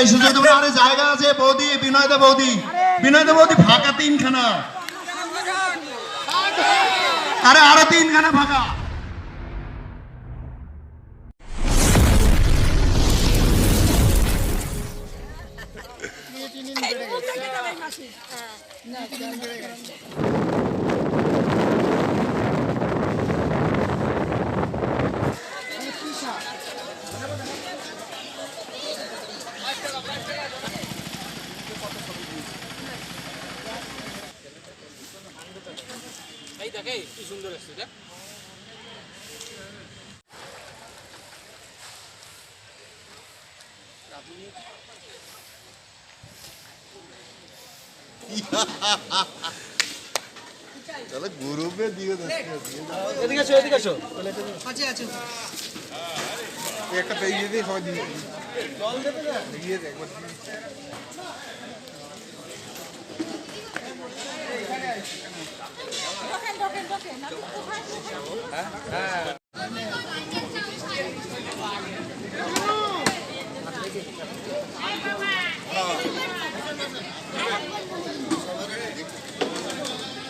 এই সুযোগ দেবো না। আরে জায়গা আছে বৌদি, বিনয়দা বৌদি, বিনয়দা বৌদি ফাঁকা তিনখানা। আরে আরো তিনখানা ফাঁকা। দেখে কি সুন্দর আসছে দেখ। চলো গ্রুপে দিয়ে এদিকে আসো, এদিকে আসো। আছে আছে একটা পেয়ে দিয়ে সবাই দিয়ে জল দেবে না? দিয়ে দে একবার।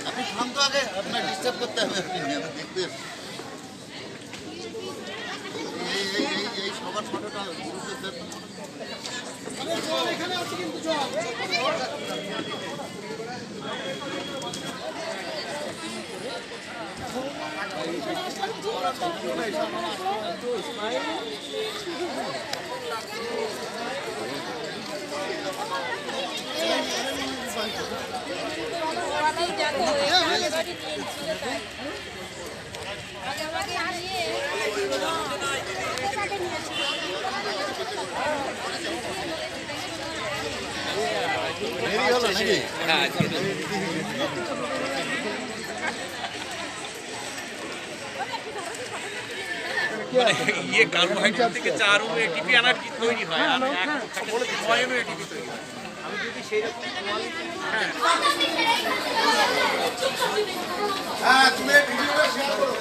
আপনি থাম তো আগে, আপনার ডিস্টার্ব করতে হবে। আপনি দেখবেন এই সবার ফটোটা এখানে আছে কিন্তু জল দেরি হলো নাকি? হ্যাঁ মানে ইয়ে কার্বোহাইড্রেট থেকে 4 অণু এটিপি এনার্জি তৈরি হয় আর 6 অণু এটিপি তৈরি হয়। আমি যদি সেই রকম হ্যাঁ তুমি ভিডিওটা শেয়ার করো।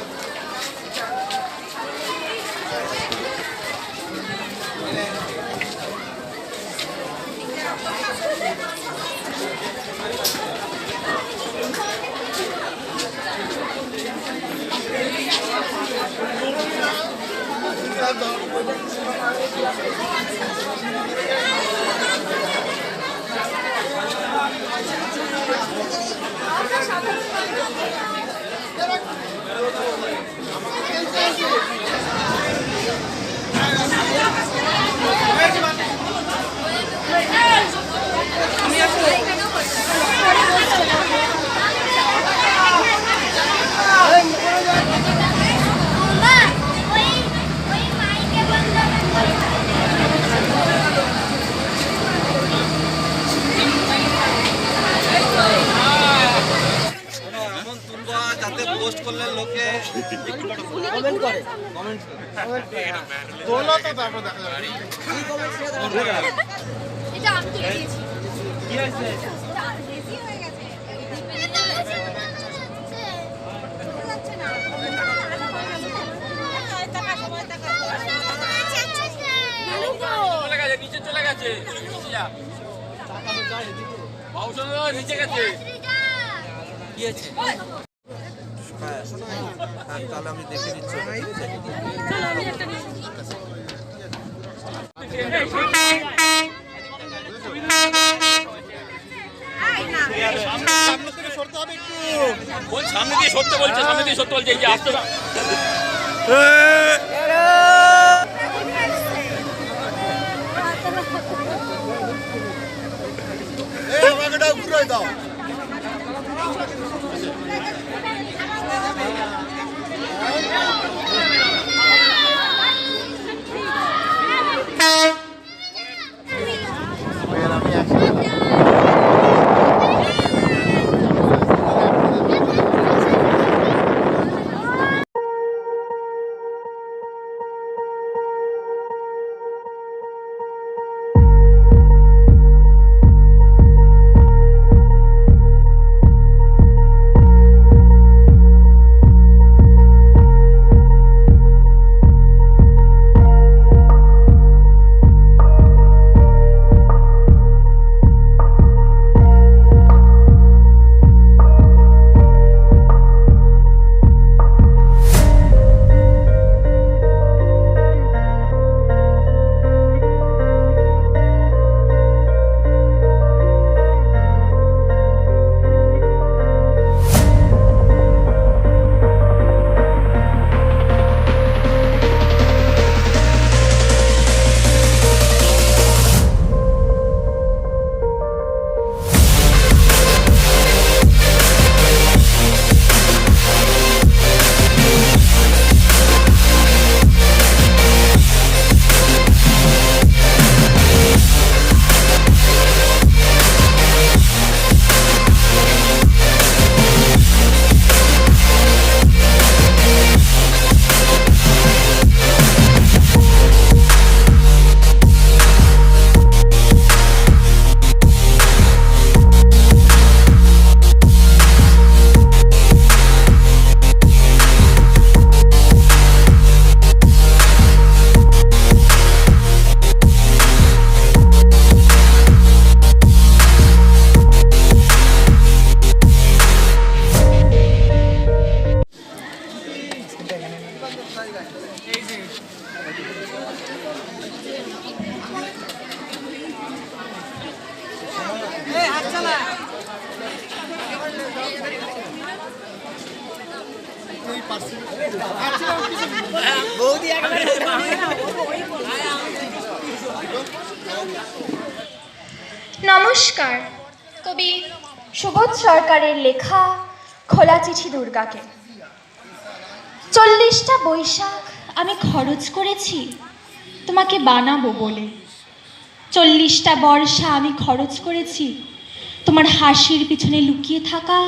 যাতে পোস্ট করলে লোকে কমেন্ট করে তোলো তো তারপর দেখা যাবে। এটা আমি তুলে দিয়েছি। কি আছে এটা বেশি হয়ে গেছে। এটা বেশি হয়ে গেছে। বুঝতে যাচ্ছে না। চলে গেছে, নিচে চলে গেছে। নিচে যা। বাউসন নিচে গেছে। কি আছে? হ্যাঁ তাহলে আমি দেখে দিচ্ছি ওটা, ঠিক আছে? চলো আমি একটা নিয়ে সামনে থেকে সরতে হবে একটু। কোন সামনে দিয়ে সরতে বলছে, সামনে দিয়ে সরতে বলছে, এই যে আসতে না। এই আমাকে দাও, ঘুরে দাও। নমস্কার। কবি সুবোধ সরকারের লেখা খোলা চিঠি দুর্গাকে। 40টা বৈশাখ আমি খরচ করেছি তোমাকে বানাবো বলে। 40টা বর্ষা আমি খরচ করেছি তোমার হাসির পিছনে লুকিয়ে থাকা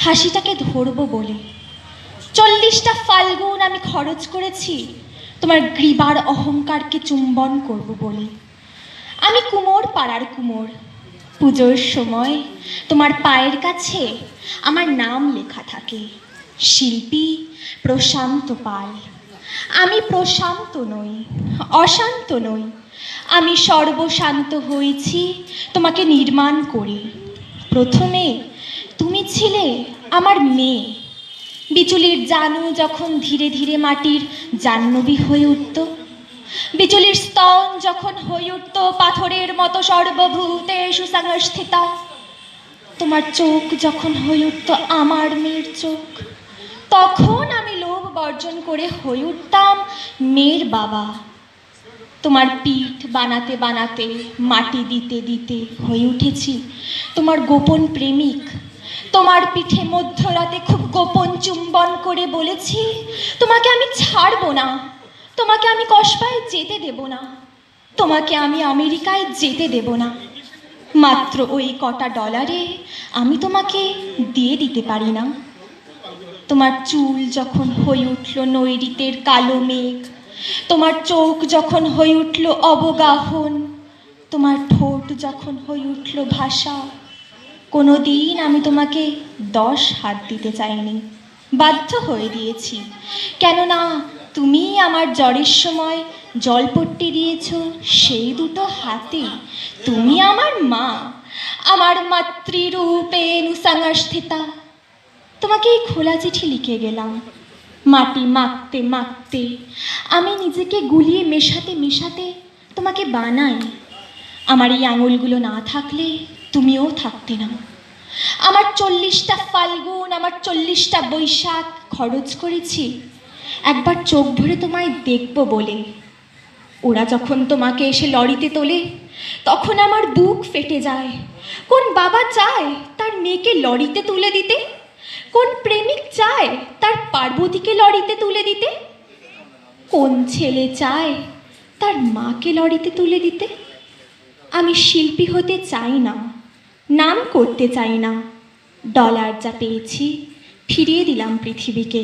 হাসিটাকে ধরবো বলে। 40টা ফাল্গুন আমি খরচ করেছি তোমার গ্রীবার অহংকারকে চুম্বন করব বলে। আমি কুমোর পাড়ার কুমোর, পুজোর সময় তোমার পায়ের কাছে আমার নাম লেখা থাকে, শিল্পী প্রশান্ত পাল। আমি প্রশান্ত নই, অশান্ত নই, আমি সর্বশান্ত হয়েছি তোমাকে নির্মাণ করে। প্রথমে তুমি ছিলে আমার মেয়ে। বিচুলির জানু যখন ধীরে ধীরে মাটির জাহ্নবী হয়ে উঠত, বিচুলির স্তন যখন হয়ে উঠত পাথরের মতো সর্বভূতে সুসংস্থিতা, তোমার চোখ যখন হয়ে উঠত আমার মেয়ের চোখ, তখন আমি লোভ বর্জন করে হয়ে উঠতাম মেয়ের বাবা। তোমার পিঠ বানাতে বানাতে মাটি দিতে দিতে হয়ে উঠেছি তোমার গোপন প্রেমিক। তোমার পিঠে মধ্যরাতে খুব গোপন চুম্বন করে বলেছি তোমাকে আমি ছাড়বো না, তোমাকে আমি কসবায় যেতে দেব না, তোমাকে আমি আমেরিকায় যেতে দেব না। মাত্র ওই কটা ডলারে আমি তোমাকে দিয়ে দিতে পারি না। তোমার চুল যখন হয়ে উঠল নৈরিতের কালো মেঘ, তোমার চোখ যখন হয়ে উঠল অবগাহন, তোমার ঠোঁট যখন হয়ে উঠল ভাষা, কোনো দিন আমি তোমাকে 10 হাত দিতে চাইনি, বাধ্য হয়ে দিয়েছি। কেননা তুমি আমার জ্বরের সময় জলপট্টি দিয়েছ সেই দুটো হাতে। তুমি আমার মা, আমার মাতৃরূপে নুসংস্থিতা। তোমাকে এই খোলা চিঠি লিখে গেলাম। মাটি মাখতে মাখতে আমি নিজেকে গুলিয়ে মেশাতে মেশাতে তোমাকে বানাই। আমার এই আঙুলগুলো না থাকলে তুমিও থাকতে না। আমার 40টা ফাল্গুন, আমার 40টা বৈশাখ খরচ করেছি একবার চোখ ভরে তোমায় দেখব বলে। ওরা যখন তোমাকে এসে লরিতে তোলে তখন আমার বুক ফেটে যায়। কোন বাবা চায় তার মেয়েকে লরিতে তুলে দিতে? কোন প্রেমিক চায় তার পার্বতীকে লরিতে তুলে দিতে? কোন ছেলে চায় তার মাকে লরিতে তুলে দিতে? আমি শিল্পী হতে চাই না, নাম করতে চাই না। ডলার যা পেয়েছি ফিরিয়ে দিলাম পৃথিবীকে।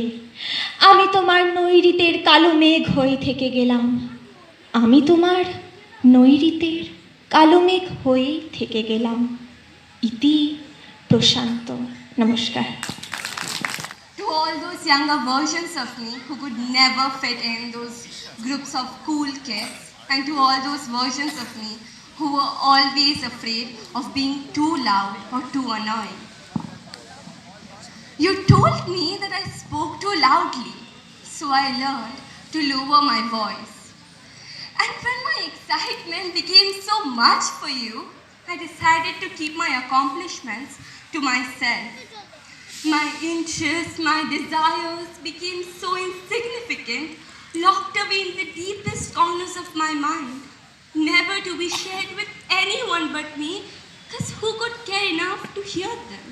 আমি তোমার নৈরিতের কালো মেঘ হয়ে থেকে গেলাম। আমি তোমার নৈরিতের কালো মেঘ হয়ে থেকে গেলাম। ইতি প্রশান্ত। নমস্কার। To all those younger versions of me who could never fit in those groups of cool kids, and to all those versions of me who were always afraid of being too loud or too annoying. You told me that I spoke too loudly, so I learned to lower my voice. And when my excitement became so much for you, I decided to keep my accomplishments to myself. My interests, my desires became so insignificant, locked away in the deepest corners of my mind, never to be shared with anyone but me, because who could care enough to hear them?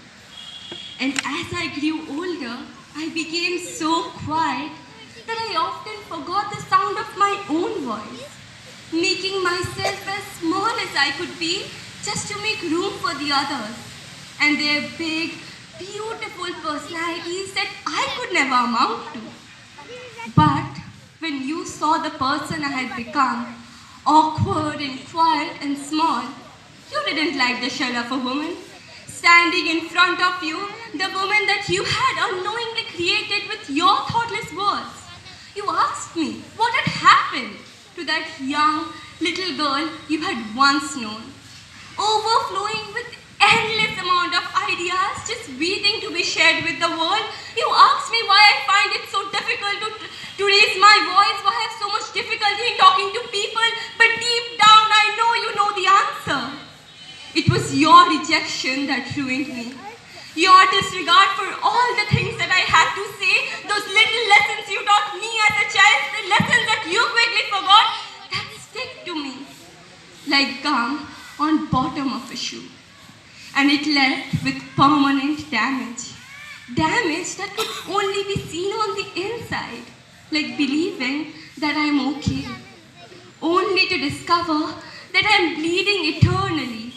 And as I grew older, I became so quiet that I often forgot the sound of my own voice, making myself as small as I could be just to make room for the others and their big, beautiful personalities that I could never amount to. But when you saw the person I had become, awkward and quiet and small, you didn't like the shell of a woman standing in front of you, the woman that you had unknowingly created with your thoughtless words. You asked me what had happened to that young little girl you had once known, overflowing with endless amount of ideas just waiting to be shared with the world. You asked me why I find it so difficult to raise my voice, why I have so much difficulty in talking to people, but deep down I know you know the answer. It was your rejection that ruined me. Your disregard for all the things that I had to say, those little lessons you taught me as a child, the lessons that you quickly forgot, that stick to me like gum on bottom of a shoe. And it left with permanent damage. Damage that could only be seen on the inside, like believing that I'm okay, only to discover that I'm bleeding eternally.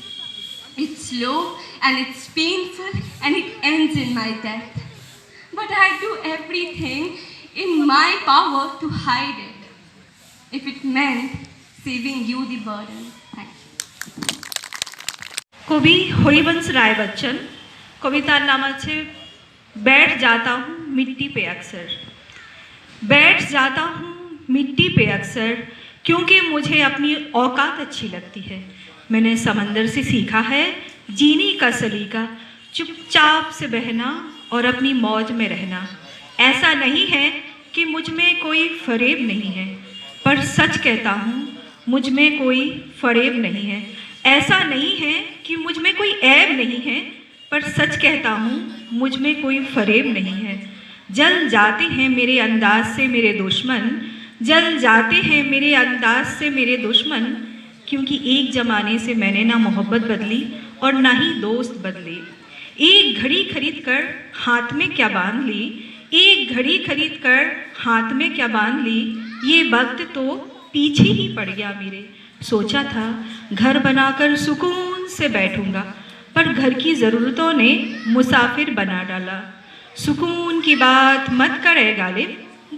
It's slow and it's painful and it ends in my death. But I do everything in my power to hide it, if it meant saving you the burden. Thank you. কবি হরিবংশ রায় বচ্চন, কবিতার নাম আছে बैठ जाता हूँ मिट्टी पे अक्सर। बैठ जाता हूँ मिट्टी पे अक्सर क्योंकि मुझे अपनी औकात अच्छी लगती है। मैंने समंदर से सीखा है जीने का सलीका, चुपचाप से बहना और अपनी मौज में रहना। ऐसा नहीं है कि मुझ में कोई फरेब नहीं है, पर सच कहता हूँ मुझ में कोई फरेब नहीं है। ऐसा नहीं है कि मुझ में कोई ऐब नहीं है, पर सच कहता हूँ मुझ में कोई फरेब नहीं है। जल जाते हैं मेरे अंदाज से मेरे दुश्मन, जल जाते हैं मेरे अंदाज से मेरे दुश्मन, क्योंकि एक ज़माने से मैंने ना मोहब्बत बदली और ना ही दोस्त बदले। एक घड़ी खरीद कर हाथ में क्या बांध ली, एक घड़ी खरीद कर हाथ में क्या बांध ली, ये वक्त तो पीछे ही पड़ गया मेरे। सोचा था घर बनाकर सुकून से बैठूंगा, पर घर की ज़रूरतों ने मुसाफिर बना डाला। सुकून की बात मत करे गालिब,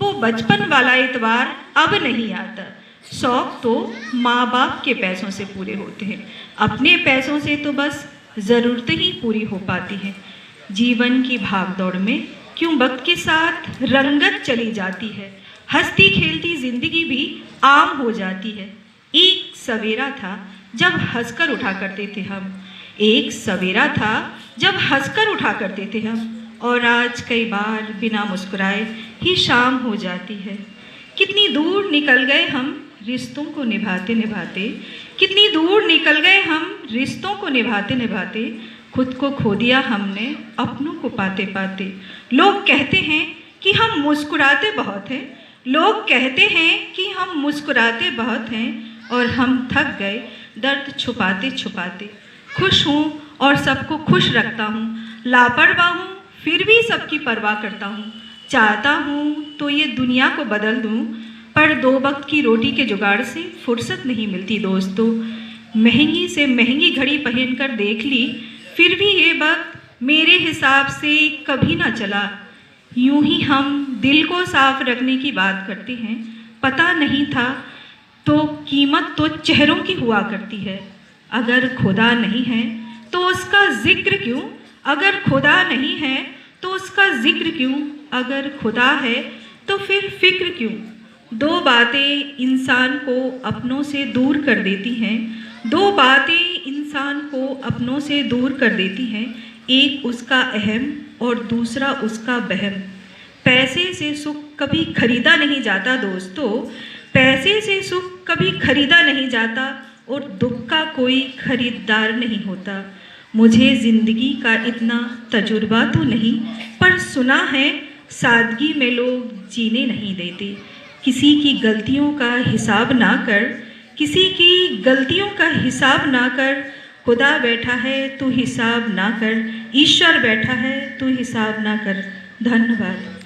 वो बचपन वाला इतवार अब नहीं आता। शौक़ तो माँ बाप के पैसों से पूरे होते हैं, अपने पैसों से तो बस ज़रूरतें ही पूरी हो पाती हैं। जीवन की भागदौड़ में क्यों वक्त के साथ रंगत चली जाती है, हंसती खेलती ज़िंदगी भी आम हो जाती है। एक सवेरा था जब हंसकर उठा करते थे हम, एक सवेरा था जब हंसकर उठा करते थे हम, और आज कई बार बिना मुस्कुराए ही शाम हो जाती है। कितनी दूर निकल गए हम रिश्तों को निभाते निभाते, कितनी दूर निकल गए हम रिश्तों को निभाते निभाते, खुद को खो दिया हमने अपनों को पाते पाते। लोग कहते हैं कि हम मुस्कुराते बहुत हैं, लोग कहते हैं कि हम मुस्कुराते बहुत हैं, और हम थक गए दर्द छुपाते छुपाते। खुश हूँ और सबको खुश रखता हूँ, लापरवाह हूँ फिर भी सबकी परवाह करता हूँ। चाहता हूँ तो ये दुनिया को बदल दूँ, पर 2 वक्त की रोटी के जुगाड़ से फुर्सत नहीं मिलती दोस्तों। महंगी से महंगी घड़ी पहनकर देख ली, फिर भी ये वक्त मेरे हिसाब से कभी ना चला। यूं ही हम दिल को साफ रखने की बात करते हैं, पता नहीं था तो कीमत तो चेहरों की हुआ करती है। अगर खुदा नहीं है तो उसका जिक्र क्यों, अगर खुदा नहीं है तो उसका जिक्र क्यों, अगर खुदा है तो फिर फिक्र क्यों। 2 बातें इंसान को अपनों से दूर कर देती हैं, 2 बातें इंसान को अपनों से दूर कर देती हैं, एक उसका अहम और दूसरा उसका बहम। पैसे से सुख कभी खरीदा नहीं जाता दोस्तों, पैसे से सुख कभी खरीदा नहीं जाता, और दुख का कोई खरीदार नहीं होता। मुझे ज़िंदगी का इतना तजुर्बा तो नहीं, पर सुना है सादगी में लोग जीने नहीं देते। किसी की गलतियों का हिसाब ना कर, किसी की गलतियों का हिसाब ना कर, खुदा बैठा है तू हिसाब ना कर, ईश्वर बैठा है तू हिसाब ना कर। धन्यवाद।